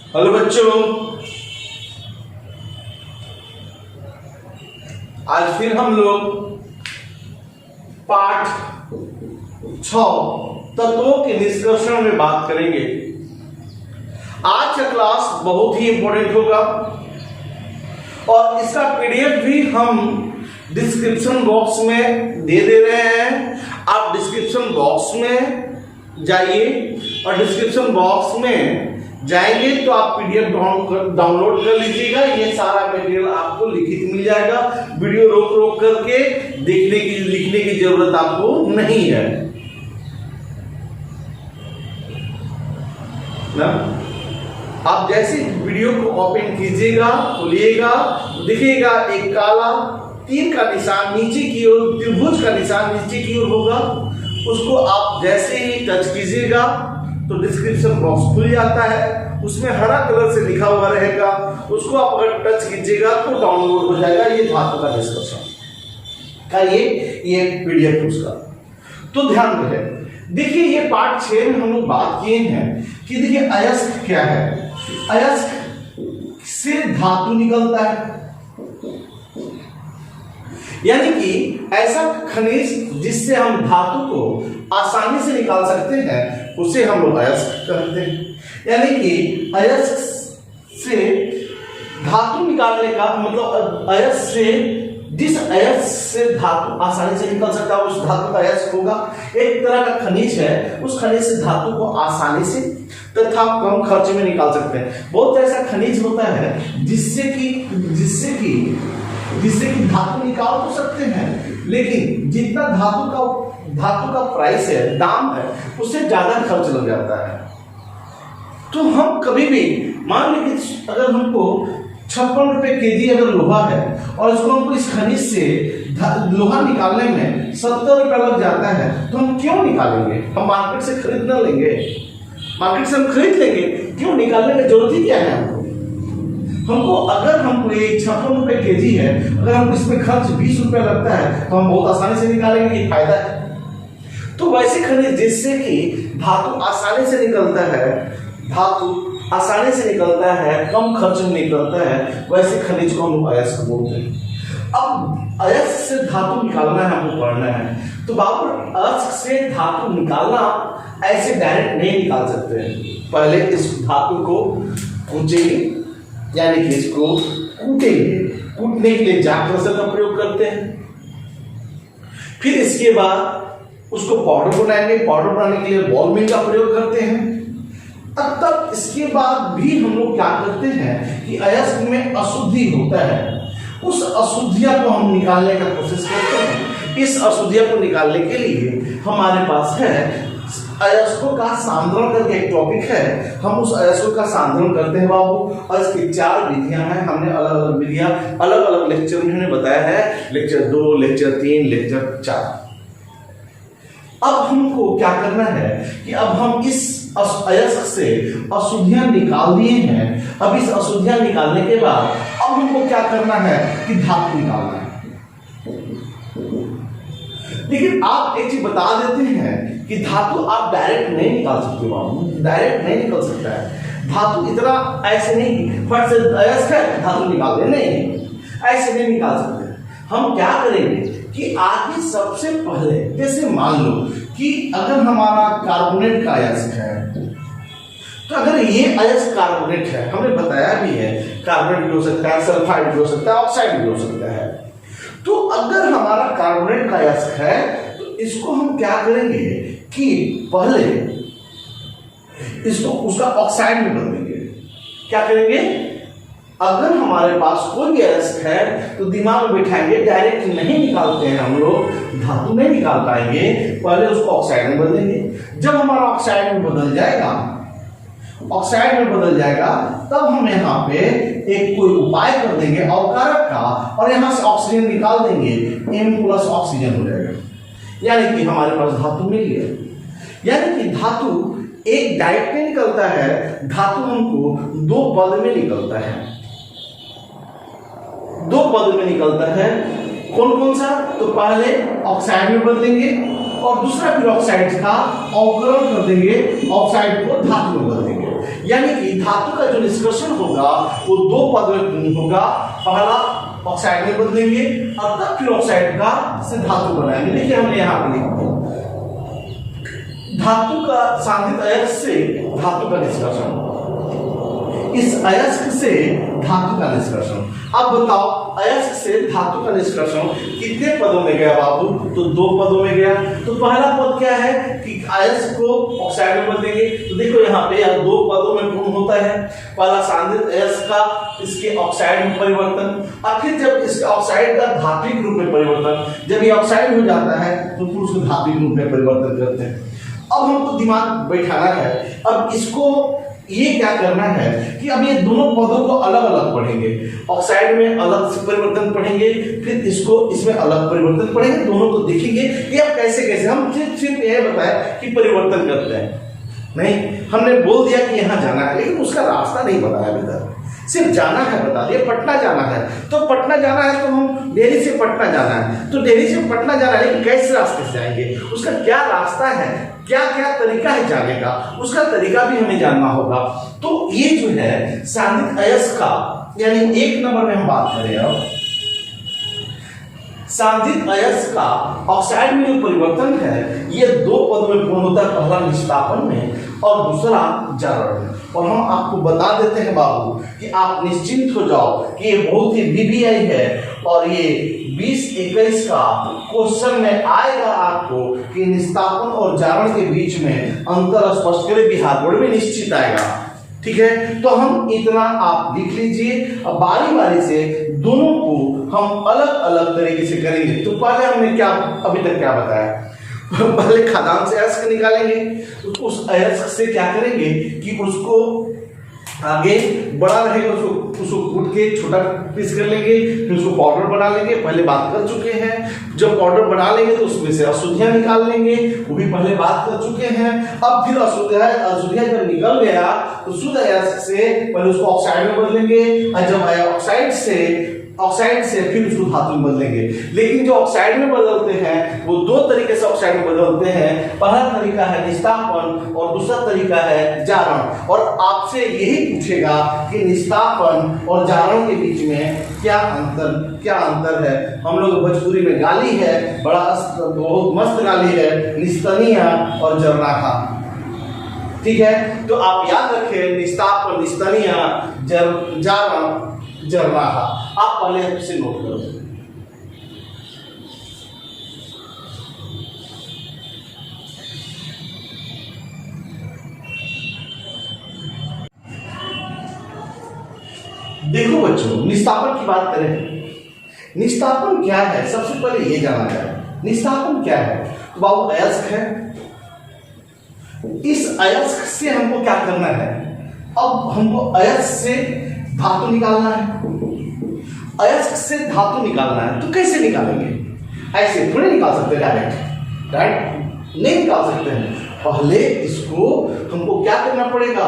Hello बच्चों, आज फिर हम लोग पाठ 6 तत्वों के निष्कर्षण में बात करेंगे। आज का क्लास बहुत ही इंपॉर्टेंट होगा और इसका पीडीएफ भी हम डिस्क्रिप्शन बॉक्स में दे रहे हैं। आप डिस्क्रिप्शन बॉक्स में जाइए और डिस्क्रिप्शन बॉक्स में जाएंगे तो आप पीडीएफ डाउनलोड कर लीजिएगा। ये सारा मटेरियल आपको लिखित मिल जाएगा। वीडियो रोक रोक करके लिखने की जरूरत आपको नहीं है ना। आप जैसे वीडियो को ओपन कीजिएगा, खोलिएगा, दिखेगा एक काला तीर का निशान नीचे की ओर, त्रिभुज का निशान नीचे की ओर होगा। उसको आप जैसे ही टच कीजिएगा तो डिस्क्रिप्शन बॉक्स खुल जाता है, उसमें हरा कलर से लिखा हुआ रहेगा। उसको आप अगर टच कीजिएगा तो डाउनलोड हो जाएगा ये धातु का डिस्कशन का ये पीडीएफ उसका। तो ध्यान रहे, देखिए ये पार्ट 6 में हम लोग बात किए हैं कि देखिए अयस्क क्या है। अयस्क से धातु निकलता है, यानी कि ऐसा खनिज जिससे हम धातु को आसानी से निकाल सकते हैं उसे हम लोग अयस्क कहते हैं। यानी कि अयस्क से धातु निकालने का मतलब अयस्क से जिस अयस्क से धातु आसानी से निकल सकता है उस धातु का अयस्क होगा। एक तरह का खनिज है, उस खनिज से धातु को आसानी से तथा कम खर्च में निकाल सकते हैं। बहुत ऐसा खनिज होता है जिससे कि धातु निकाल तो सकते हैं, लेकिन जितना धातु का प्राइस है, दाम है, उससे ज्यादा खर्च लग जाता है। तो हम कभी भी मान लीजिए कि अगर हमको 56 रुपए केजी अगर लोहा है और उसको हमको इस खनिज से लोहा निकालने में 70 रुपए लग जाता है, तो हम क्यों निकालेंगे? हम मार्केट से खरीद न लेंगे, मार्केट से हम खरीद लेंगे, क्यों निकालने की जरूरत ही क्या है हमको? अगर हमको ये 56 रुपए केजी है, अगर हमको इसमें खर्च 20 रुपए लगता है तो हम बहुत आसानी से निकालेंगे, ये फायदा है। तो वैसे खनिज जिससे कि धातु आसानी से निकलता है, कम खर्च में निकलता है, वैसे खनिज को हम अयस्क बोलते हैं। अब अयस्क से धातु निकालना है, हमको पढ़ना है। तो बाबू अयस्क से धातु निकालना ऐसे डायरेक्ट नहीं निकाल सकते हैं। पहले इस धातु को कूचेंगे, यानी कि इसको कूटेंगे। कूटने के लिए जाग रसल का प्रयोग करते हैं। फिर इसके बाद उसको पाउडर बनाएंगे। पाउडर बनाने के लिए बॉल मिल का प्रयोग करते हैं। तब इसके बाद भी हम लोग क्या करते हैं कि अयस्क में अशुद्धि होता है, उस अशुद्धियां को हम निकालने का कोशिश करते हैं। इस अशुद्धियां को निकालने के लिए हमारे पास है अयस्कों का सांद्रण करके एक टॉपिक है। हम उस अयस्कों का सांद्रण करते हैं बाबू, और इसकी 4 विधियां हैं। हमने अलग अलग विधियां अलग अलग लेक्चर में हमने बताया है, लेक्चर 2, लेक्चर 3, लेक्चर 4। अब हमको क्या करना है कि अब हम इस अयस्क से अशुद्धियां निकाल दिए हैं। अब इस अशुद्धियां निकालने के बाद अब हमको क्या करना है कि धातु निकालना है। लेकिन आप एक चीज बता देते हैं कि धातु आप डायरेक्ट नहीं निकाल सकते बाबू, डायरेक्ट नहीं निकल सकता है धातु। इतना ऐसे नहीं फट से अयस्क है धातु निकाल दे, नहीं, ऐसे नहीं निकाल सकते। हम क्या करेंगे कि आगे सबसे पहले जैसे मान लो कि अगर हमारा कार्बोनेट का अयस्क है, तो अगर ये अयस्क कार्बोनेट है, हमने बताया भी है कार्बोनेट भी हो सकता है, सल्फाइड भी हो सकता है, ऑक्साइड भी हो सकता है। तो अगर हमारा कार्बोनेट का अयस्क है तो इसको हम क्या करेंगे कि पहले इसको उसका ऑक्साइड में बदलेंगे। क्या करेंगे? अगर हमारे पास कोई भी अयस्क है तो दिमाग में बिठाएंगे, डायरेक्ट नहीं निकालते हैं हम लोग, धातु नहीं निकाल पाएंगे, पहले उसको ऑक्साइड में बदलेंगे। जब हमारा ऑक्साइड में बदल जाएगा तब हम यहाँ पे एक कोई उपाय कर देंगे अवकारक का, और यहाँ से ऑक्सीजन निकाल देंगे, M+ ऑक्सीजन हो जाएगा, यानी कि हमारे पास धातु मिल गया। यानी कि धातु एक डायरेक्ट में निकलता है, धातु हमको 2 पद में निकलता है। 2 पद में निकलता है। कौन कौन सा? तो पहले ऑक्साइड में बदलेंगे और दूसरा फिर ऑक्साइड का अवकरण कर देंगे, ऑक्साइड को धातु में बदल देंगे। यानी कि धातु का जो निष्कर्षण होगा वो दो पद में पूर्ण होगा। पहला ऑक्साइड में बदलेंगे और तब फिर ऑक्साइड का से धातु बनाएंगे। देखिए हमने यहाँ पर लिखा धातु का सांद्रित अयस्क से धातु का निष्कर्षण, इस अयस्क से धातु का निष्कर्षण। अब बताओ अयस्क से धातु का निष्कर्षण कितने पदों में गया बाबू? तो दो पदों में गया। तो पहला पद क्या है कि अयस्क को ऑक्साइड में बदलेंगे। तो देखो यहाँ पे दो पदों में पूर्ण होता है। पहला सांद्रित अयस्क का इसके ऑक्साइड में परिवर्तन, और फिर जब इस ऑक्साइड का धात्विक रूप में परिवर्तन, जब ये ऑक्साइड हो जाता है तो फिर उसको धात्विक रूप में परिवर्तन करते हैं। अब हमको दिमाग बैठाना है। अब इसको ये क्या करना है कि अब ये दोनों पदों को अलग अलग पढ़ेंगे। ऑक्साइड में अलग से परिवर्तन पढ़ेंगे, फिर इसको इसमें अलग परिवर्तन पढ़ेंगे, दोनों को देखेंगे कि अब कैसे कैसे। हम सिर्फ ये बताया कि परिवर्तन करते हैं, नहीं हमने बोल दिया कि यहाँ जाना है, लेकिन उसका रास्ता नहीं बताया अभी तक। सिर्फ जाना है बता दिया, पटना जाना है तो पटना जाना है, तो हम दिल्ली से पटना जाना है तो दिल्ली से पटना जाना है, लेकिन कैसे रास्ते से जाएंगे, उसका क्या रास्ता है, क्या क्या तरीका है जाने का, उसका तरीका भी हमें जानना होगा। तो ये जो है सांद्रित अयस्क का, यानी एक नंबर में हम बात करें अब सांद्रित अयस्क का ऑक्साइड में जो परिवर्तन है ये दो पदों में पूर्ण होता है। पहला निष्कापन में और दूसरा जारण में। और हम आपको बता देते हैं बाबू कि आप निश्चिंत हो जाओ कि ये बहुत ही बीबीआई है और ये 2021 का क्वेश्चन में आएगा आपको कि निष्कापन और जारण के बीच में अंतर स्पष्ट करें, बिहार बोर्ड में निश्चित आएगा। ठीक है, तो हम इतना आप लिख लीजिए। अब बारी बारी से दोनों को हम अलग अलग तरीके से करेंगे। तो पहले हमने क्या अभी तक क्या बताया, पहले खदान से अयस्क निकालेंगे। उस अयस्क से क्या करेंगे कि उसको आगे बड़ा रहेगा, उसको कूट के छोटा पीस कर लेंगे, फिर उसको पाउडर बना लेंगे। पहले बात कर चुके हैं। जब पाउडर बना लेंगे तो उसमें से अशुद्धियां निकाल लेंगे, वो भी पहले बात कर चुके हैं। अब फिर अशुद्धियां जब निकल गया तो शुद्ध अयस्क से पहले उसको ऑक्साइड में बदलेंगे, और जब ऑक्साइड से फिर उसको धातु में बदलेंगे। लेकिन जो ऑक्साइड में बदलते हैं वो दो तरीके से ऑक्साइड में बदलते हैं। पहला तरीका है निष्कापन और दूसरा तरीका है जारण। और आपसे यही पूछेगा कि निष्कापन और जारण के बीच में क्या अंतर है। हम लोग भोजपुरी में गाली है, बहुत मस्त गाली है, निस्तनिया और जरनाखा। ठीक है, तो आप याद रखें निष्कापन, निस्तनिया, जारण, जरनाखा। आप पहले से नोट करो। देखो बच्चों, निष्कापन की बात करें। निष्कापन क्या है, सबसे पहले ये जाना जाए निष्कापन क्या है। तो बाबू अयस्क है, इस अयस्क से हमको क्या करना है, अब हमको अयस्क से धातु निकालना है। अयस्क से धातु निकालना है तो कैसे निकालेंगे, ऐसे थोड़ी निकाल सकते हैं डायरेक्ट नहीं निकाल सकते हैं। पहले इसको हमको क्या करना पड़ेगा,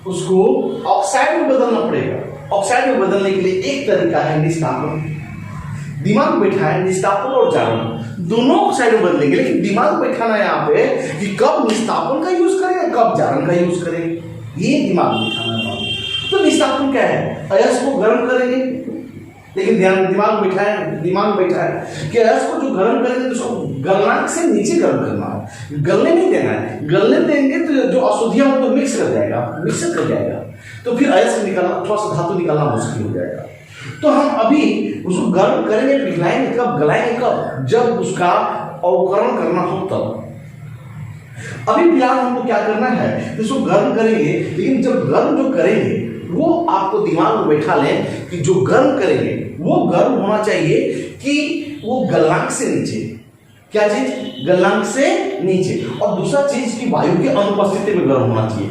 उसको ऑक्साइड में बदलना पड़ेगा। ऑक्साइड में बदलने के लिए एक तरीका है निष्कापन। दिमाग बैठाएं, निष्कापन और जारण दोनों ऑक्साइड में बदलेंगे, लेकिन दिमाग बैठाना यहाँ पे कि कब निष्कापन का यूज करें कि जारण का यूज करें, ये दिमाग बैठाना है। तो निष्कापन क्या है, अयस्क को गर्म करेंगे, लेकिन दिमाग बैठाए कि अयस्क को जो गर्म करेंगे तो उसको गलनांक से नीचे गर्म करना है, गलने नहीं देना है। गलने देंगे तो जो अशुद्धियां हो तो मिक्स कर जाएगा, तो फिर अयस्क निकालना, थोड़ा सा धातु निकालना मुश्किल हो जाएगा। तो हम अभी उसको गर्म करेंगे, पिघलाएंगे कब, गलाएंगे कब, जब उसका अवकरण करना हो तब। अभी फिलहाल हमको क्या करना है, इसको गर्म करेंगे, लेकिन जब गर्म जो करेंगे वो आपको दिमाग में बैठा लें कि जो गर्म करेंगे वो गर्म होना चाहिए कि वो गलनांक से नीचे। क्या चीज, गलनांक से नीचे। और दूसरा चीज की वायु की अनुपस्थिति में गर्म होना चाहिए।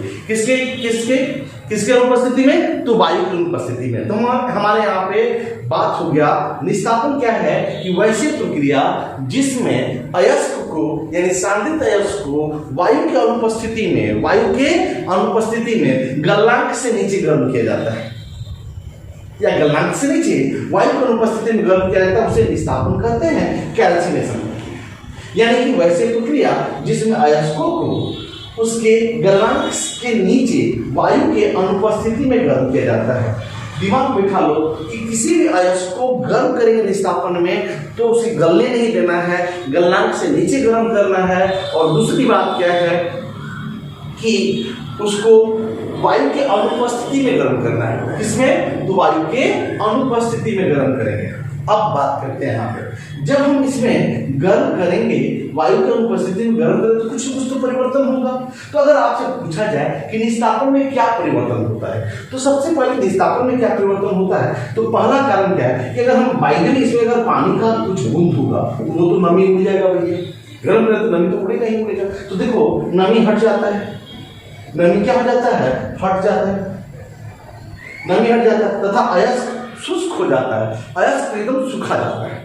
किसके अनुपस्थिति में, तो वायु की अनुपस्थिति में। तो हमारे यहाँ पे बात हो गया निष्कापन क्या है कि वैसी प्रक्रिया जिसमें अयस्क को यानी सांद्रित अयस्क को वायु के अनुपस्थिति में गलनांक से नीचे गर्म किया जाता है, या गलनांक से नीचे वायु की अनुपस्थिति में गर्म किया जाता है, उसे निष्कापन कहते हैं, कैल्सिनेशन। यानी कि वैसे प्रक्रिया जिसमें अयस्कों को उसके गलनांक के नीचे वायु के अनुपस्थिति में गर्म किया जाता है। दिमाग में बिठा लो कि किसी भी अयस्क को गर्म करेंगे निस्तापन में तो उसे गलने नहीं देना है, गलनांक से नीचे गर्म करना है। और दूसरी बात क्या है कि उसको वायु के अनुपस्थिति में गर्म करना है। किसमें? तो वायु के अनुपस्थिति में गर्म करेंगे। अब बात करते हैं यहाँ पे, जब हम इसमें गर्म करेंगे, वायु के अनुपस्थिति में गर्म करें तो कुछ न कुछ तो परिवर्तन होगा। तो अगर आपसे पूछा जाए कि निस्तापन में क्या परिवर्तन होता है, तो सबसे पहले निस्तापन में क्या परिवर्तन होता है, तो पहला कारण क्या है कि अगर हम बाइंडर इसमें अगर पानी का कुछ बूंद होगा तो वो तो नमी उड़ जाएगा भैया, गर्म करें तो नमी तो उड़ेगा ही उड़ेगा। तो देखो नमी हट जाता है, नमी क्या हो जाता है? हट जाता है, नमी हट जाता है तथा अयस्क शुष्क हो जाता है, अयस्क एकदम सूखा जाता है,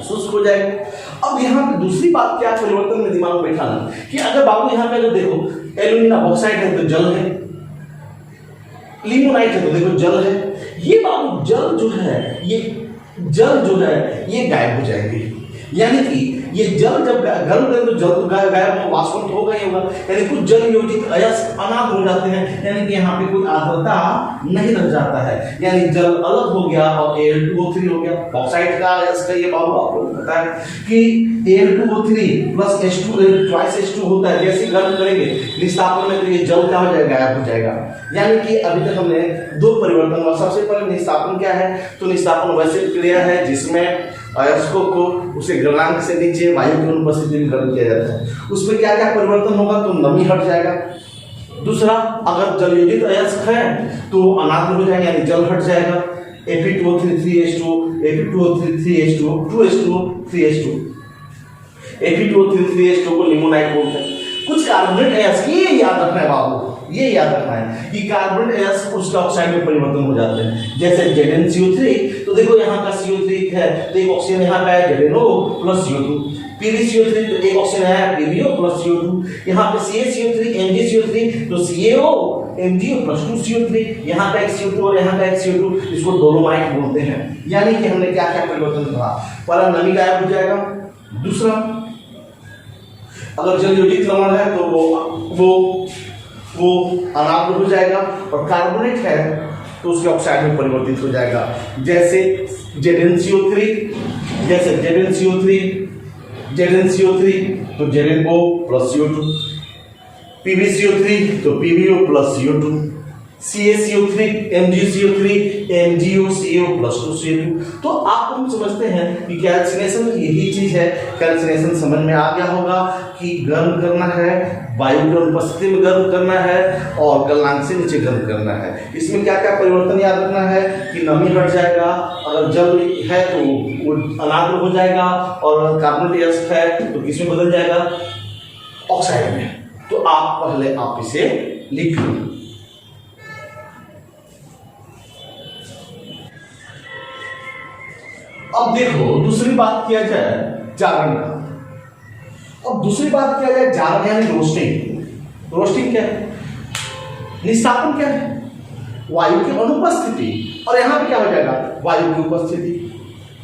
शुष्क हो जाएगा। अब यहाँ पे दूसरी बात क्या परिवर्तन में दिमाग में बैठाना कि अगर बाबू यहाँ पे अगर देखो एल्यूमिनियम ऑक्साइड है तो जल है, लिमोनाइट है तो देखो जल है, ये बाबू जल जो है ये गायब हो जाएंगे। यानी कि ये जल जब गर्म करें तो जल तो गायब वाष्पन तो होगा ही होगा, यानी कुछ जल योजित अयस्क अनाथ हो जाते हैं, यानी कि यहाँ पे कोई आर्द्रता नहीं रह जाता है, यानी जल अलग हो गया और Al2O3 हो गया। ऑक्साइड का अयस्क ये बाबू आपको पता है कि Al2O3 plus H2 twice H2 होता है, जैसे गर्म करेंगे निस्तापन में तो ये जल क्या हो जाएगा? गायब हो जाएगा। यानी कि अभी तक हमने दो परिवर्तन हुआ। सबसे पहले निस्तापन क्या है? तो निस्तापन वैसे क्रिया है जिसमें अयस्कों को उसे गलनांक से नीचे वायु की अनुपस्थिति में गर्म किया जाता है। उसमें क्या क्या परिवर्तन होगा? तो नमी हट जाएगा। दूसरा, अगर जलयोजित अयस्क है तो अनाद्र हो जाएगा, यानी जल हट जाएगा। Fe2O3 3H2, Fe2O3 3H2, 2H2 3H2, Fe2O3 3H2 को लिमोनाइट बोलते हैं। कुछ कार्बोनेट अयस्क, ये याद रखना है बाबू, ये याद रखना है कि कार्बोनेट अयस्क उसका ऑक्साइड में परिवर्तन हो जाते हैं। जैसे ZnCO3, तो देखो यहाँ का CO3 है तो एक ऑक्सीजन यहाँ का है ZnO प्लस CO2, PbCO3 तो एक ऑक्सीजन है PbO प्लस CO2, यहाँ पे CaCO3 MgCO3 तो CaO MgO प्लस 2CO3, यहाँ का एक CO2 और यहाँ का एक CO2, इसको डोलोमाइट बोलते हैं। यानी कि हमने क्या क्या परिवर्तन कहा? पहला नमी गायब हो जाएगा। दूसरा, अगर जल योजित लवण है तो वो अनाद्र हो जाएगा, और कार्बोनेट है तो उसके ऑक्साइड में परिवर्तित हो जाएगा। जैसे ZnCO3 तो ZnO प्लस CO2, PbCO3 तो PbO plus CO2, CaCO3 MgCO3 MgO plus 2CO2। तो आप हम समझते हैं कि कैल्सिनेशन यही चीज है। कैल्सिनेशन समझ में आ गया होगा कि गर्म करना है, वायु की अनुपस्थिति में गर्म करना है और गलनांक से नीचे गर्म करना है। इसमें क्या क्या परिवर्तन याद रखना है कि नमी हट जाएगा, अगर जल है तो वो अनाद्र हो जाएगा, और कार्बोनेट अयस्क है तो किसमें बदल जाएगा? ऑक्साइड में। तो आप पहले आप इसे लिख लो। अब देखो दूसरी बात किया जाए जारण का। अब दूसरी बात किया जाए जारण यानी रोस्टिंग। रोस्टिंग क्या है? निस्तापन क्या है? वायु की अनुपस्थिति, और यहां पे क्या हो जाएगा? वायु की उपस्थिति।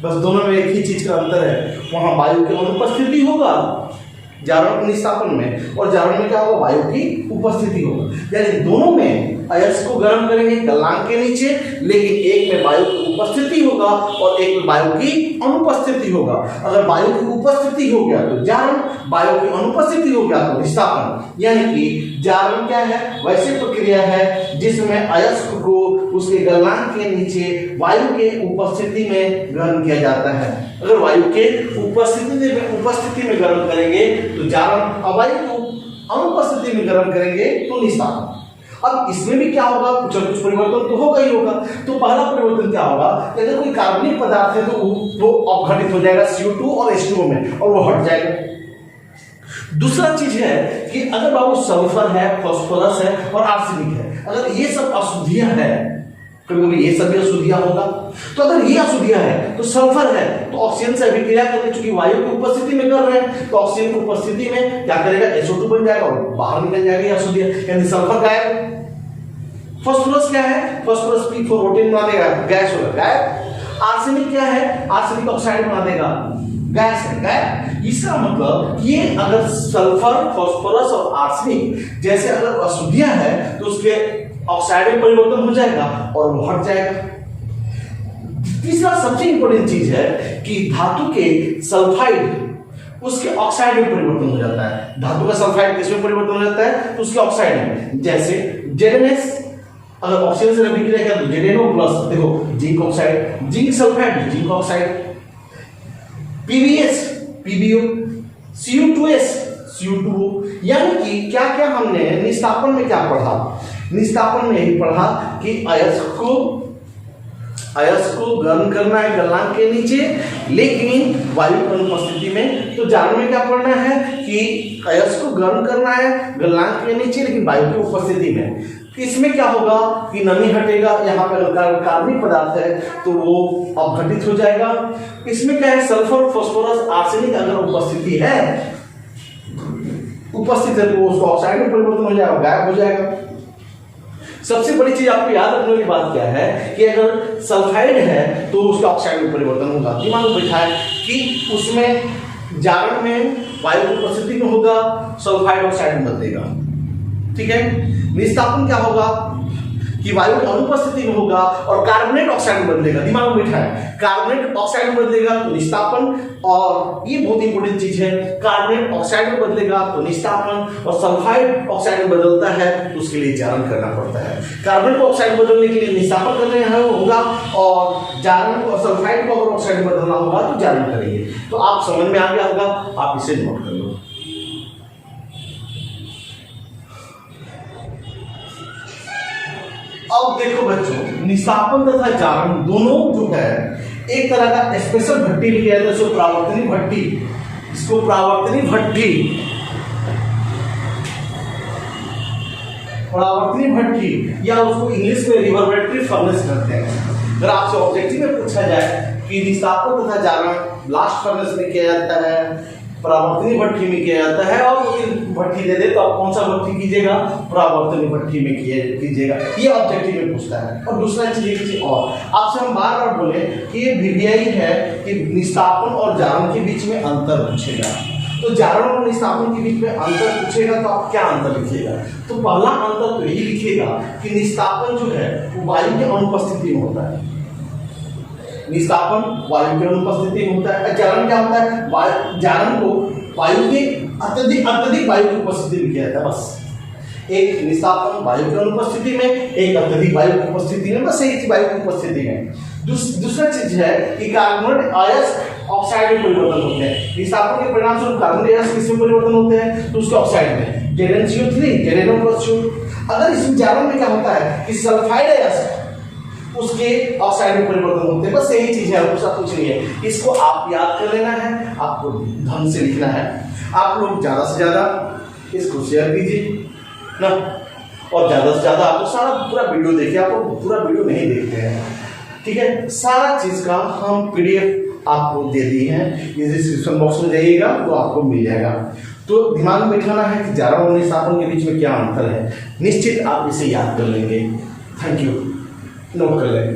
बस दोनों में एक ही चीज का अंतर है, वहां वायु की अनुपस्थिति होगा जारण निस्तापन में, और जारण में क्या होगा? वायु की उपस्थिति होगा। यानी दोनों में अयस्क को गर्म करेंगे गलनांक के नीचे, लेकिन एक में वायु की उपस्थिति होगा और एक में वायु की अनुपस्थिति होगा। अगर वायु की उपस्थिति हो गया तो जारण, वायु की अनुपस्थिति हो गया तो निस्तापन। यानी कि जारण क्या है? वैसी प्रक्रिया है जिसमें अयस्क को उसके गलनांक के नीचे वायु के उपस्थिति में गर्म किया जाता है। अगर वायु के उपस्थिति में गर्म करेंगे तो जारण, और वायु को अनुपस्थिति में गर्म करेंगे तो निस्तापन। अब इसमें भी क्या होगा? कुछ परिवर्तन तो होगा ही होगा। तो पहला परिवर्तन क्या होगा? अगर कोई कार्बनिक पदार्थ है तो वो अपघटित हो जाएगा CO2 और H2O में, और वो हट जाएगा। दूसरा चीज है कि अगर बाबू सल्फर है, फास्फोरस है और आर्सेनिक है, अगर ये सब अशुद्धियां है, कभी ये सभी अशुद्धियां होगा, तो अगर ये अशुद्धियां है तो सल्फर है तो ऑक्सीजन से अभिक्रिया करके, चूंकि वायु की उपस्थिति में कर रहे हैं तो ऑक्सीजन की उपस्थिति में क्या करेगा? SO2 बन जाएगा और बाहर निकल जाएगा ये अशुद्धियां, यानी सल्फर गायब। फास्फोरस क्या है? फास्फोरस P4O10 बना देगा, गैस होगा, गायब। आर्सेनिक क्या है? आर्सेनिक ऑक्साइड बना देगा, गैस है, गैस। इसका मतलब ये अगर सल्फर, फास्फोरस और आर्सेनिक जैसे अगर अशुद्धियां है तो उसके ऑक्साइड में परिवर्तन हो जाएगा और वो हट जाएगा। तीसरा सबसे इंपॉर्टेंट चीज है कि धातु के सल्फाइड उसके ऑक्साइड में परिवर्तन हो जाता है। धातु का सल्फाइड किसमें परिवर्तन हो जाता है? तो उसके ऑक्साइड में। जैसे ZnS अगर ऑक्सीजन से अभिक्रिया किया तो ZnO प्लस, देखो zinc oxide, zinc sulphide, zinc oxide, PbS, PbO, Cu2S, Cu2O। यानी कि क्या क्या हमने निस्तापन में क्या पढ़ा? निस्तापन में यही पढ़ा कि अयस्क को गर्म करना है गलनांक के नीचे, लेकिन वायु की अनुपस्थिति में। तो जारण में क्या पढ़ना है कि अयस्क को गर्म करना है गलनांक के नीचे, लेकिन वायु की उपस्थिति में। इसमें क्या होगा कि नमी हटेगा, यहाँ पे कार्बनिक पदार्थ है तो वो अपघटित हो जाएगा। इसमें क्या है, सल्फर, फास्फोरस, आर्सेनिक अगर उपस्थित है तो उसको ऑक्साइड में परिवर्तन हो जाएगा, गायब हो जाएगा। सबसे बड़ी चीज आपको याद रखने की बात क्या है कि अगर सल्फाइड है तो उसका ऑक्साइड में परिवर्तन होगा। दिमाग में बैठा है कि उसमें जारण में वायु की उपस्थिति में होगा, सल्फाइड ऑक्साइड में बदलेगा। ठीक है। निस्तापन क्या होगा कि वायु की अनुपस्थिति में होगा और कार्बोनेट ऑक्साइड में बदलेगा। दिमाग में बैठा है, कार्बोनेट ऑक्साइड में बदलेगा तो निस्तापन, और ये बहुत इंपॉर्टेंट चीज है, कार्बोनेट ऑक्साइड में बदलेगा तो निस्तापन, और सल्फाइड ऑक्साइड में बदलता है तो उसके लिए जारण करना पड़ता है। कार्बोनेट ऑक्साइड बदलने के लिए निस्तापन करना होगा, और जारण और सल्फाइड को अगर ऑक्साइड में बदलना होगा तो जारण करेंगे। तो आप समझ में आ गया होगा, आप इसे नोट कर लो। अब देखो बच्चों, निस्तापन तथा जारण दोनों जो है एक तरह का स्पेशल भट्टी लिया है, इसको परावर्तनी भट्टी, इसको परावर्तनी भट्टी, परावर्तनी भट्टी या उसको इंग्लिश में रिवर्बरेटरी फर्नेस कहते हैं। अगर आपसे ऑब्जेक्टिव में पूछा जाए कि निस्तापन तथा जारण ब्लास्ट फर्नेस में किया जाता है, परावर्तनी भट्टी में किया जाता है, और भट्टी दे दे तो आप कौन सा भट्टी कीजिएगा? परावर्तनी भट्टी में कीजिएगा। ये ऑब्जेक्टिव में पूछता है। और दूसरा चीज और आपसे हम बार बार बोले कि ये वीवीआई है कि निस्तापन और जारण के बीच में अंतर पूछेगा। तो जारण और निस्तापन के बीच में अंतर पूछेगा तो आप क्या अंतर लिखिएगा? तो पहला अंतर तो यही लिखिएगा कि निस्तापन जो है वो वायु की अनुपस्थिति में होता है। निस्तापन वायु की अनुपस्थिति में होता है। जारण क्या होता है? जारण को वायु के अत्यधिक वायु की उपस्थिति में किया जाता है। बस एक निस्तापन वायु की अनुपस्थिति में, एक अत्यधिक वायु की उपस्थिति में, बस एक वायु की उपस्थिति में। दूसरा चीज है कि कार्बोनेट अयस्क ऑक्साइड में परिवर्तन होते हैं। निस्तापन के परिणाम स्वरूप कार्बोनेट अयस्क किसमें परिवर्तन होते हैं? तो उसके ऑक्साइड में, ZnCO3, ZnO+. अगर इसमें जारण में क्या होता है कि सल्फाइड अयस्क उसके ऑक्साइड में परिवर्तन होते हैं। बस यही चीज है, दूसरा कुछ नहीं है। इसको आप याद कर लेना है, आपको ढंग से लिखना है। आप लोग ज्यादा से ज्यादा इसको शेयर कीजिए ना, और ज्यादा से ज्यादा आपको सारा पूरा वीडियो देखिए। आपको पूरा वीडियो नहीं देखते हैं, ठीक है? सारा चीज का हम PDF आपको दे दिए हैं, ये डिस्क्रिप्शन बॉक्स में जाइएगा तो आपको मिल जाएगा। तो दिमाग में बैठाना है कि जारण और निस्तापन के बीच में क्या अंतर है। निश्चित आप इसे याद कर लेंगे। Thank you. नोट कर लेंगे।